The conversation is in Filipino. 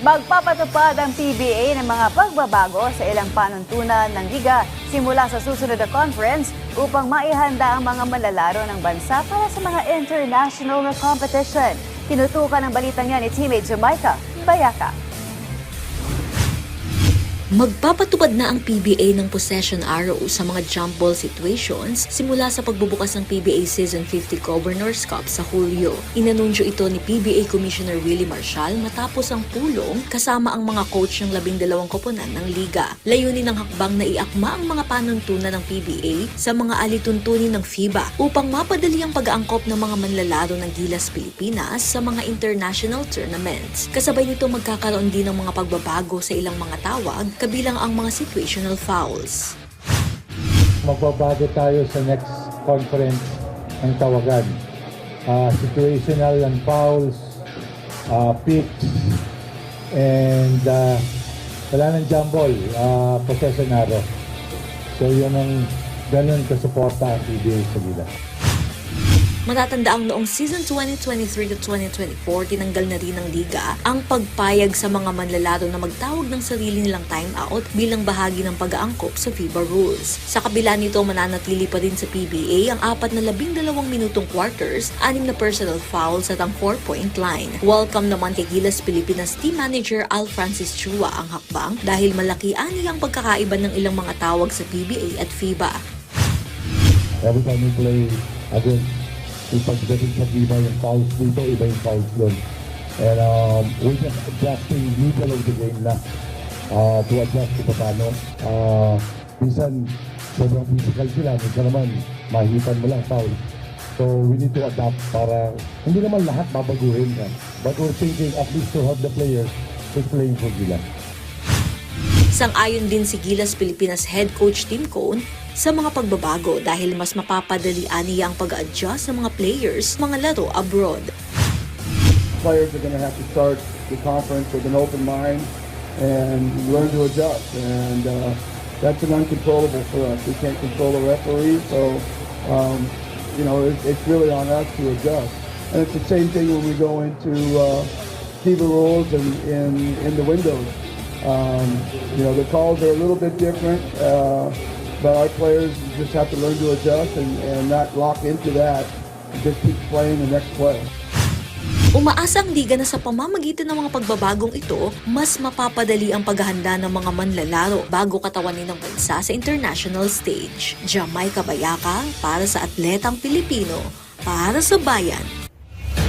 Magpapatupad ang PBA ng mga pagbabago sa ilang panuntunan ng liga simula sa susunod na conference upang maihanda ang mga manlalaro ng bansa para sa mga international na competition. Tinutukan ang balitang yan ni teammate Jamaica Bayaka. Magpapatupad na ang PBA ng possession arrow sa mga jump ball situations simula sa pagbubukas ng PBA Season 50 Governors Cup sa Hulyo. Inanunsyo ito ni PBA Commissioner Willie Marcial matapos ang pulong kasama ang mga coach ng 12 koponan ng liga. Layunin ng hakbang na iakma ang mga panuntunan ng PBA sa mga alituntunin ng FIBA upang mapadali ang pag-aangkop ng mga manlalaro ng Gilas Pilipinas sa mga international tournaments. Kasabay nito magkakaroon din ng mga pagbabago sa ilang mga tawag kabilang ang mga situational fouls. Magbabago tayo sa next conference ng tawagan. Situational and fouls, picks, and wala ng jump ball, possession arrow. So yun ang ganun kasuporta ang PBA sa Gilas. Matatandaang noong season 2023 to 2024, tinanggal na rin ng liga ang pagpayag sa mga manlalaro na magtawag ng sarili nilang timeout bilang bahagi ng pag-aangkop sa FIBA rules. Sa kabila nito, mananatili pa rin sa PBA ang 4 na 12 minutong quarters, 6 na personal fouls at ang 4-point line. Welcome naman kay Gilas Pilipinas Team Manager Al Francis Chua ang hakbang dahil malaki ani ang pagkakaiba ng ilang mga tawag sa PBA at FIBA. Every time we play against pagdating sa FIBA, yung fouls dito, iba yung fouls doon. And we're just adjusting middle of the game na to adjust kung paano. Minsan, sobrang physical sila. Minsan naman, mahipan mo lang foul. So, we need to adapt para hindi naman lahat babaguhin ka. But we're thinking at least to have the players who's playing for Gilas. Sang-ayon din si Gilas Pilipinas Head Coach Tim Cone sa mga pagbabago dahil mas mapapadali niya ang pag-adjust ng mga players mga laro abroad. Players are going to have to start the conference with an open mind and learn to adjust, and that's an uncontrollable for us. We can't control the referee, so it's really on us to adjust. And it's the same thing when we go into FIBA rules and in the windows. The calls are a little bit different, but our players just have to learn to adjust and not lock into that. Just keep playing the next play. Umaasa ang liga na sa pamamagitan ng mga pagbabagong ito, mas mapapadali ang paghahanda ng mga manlalaro bago katawanin ng bansa sa international stage. Jamaica Bayaka para sa Atletang Pilipino, para sa Bayan.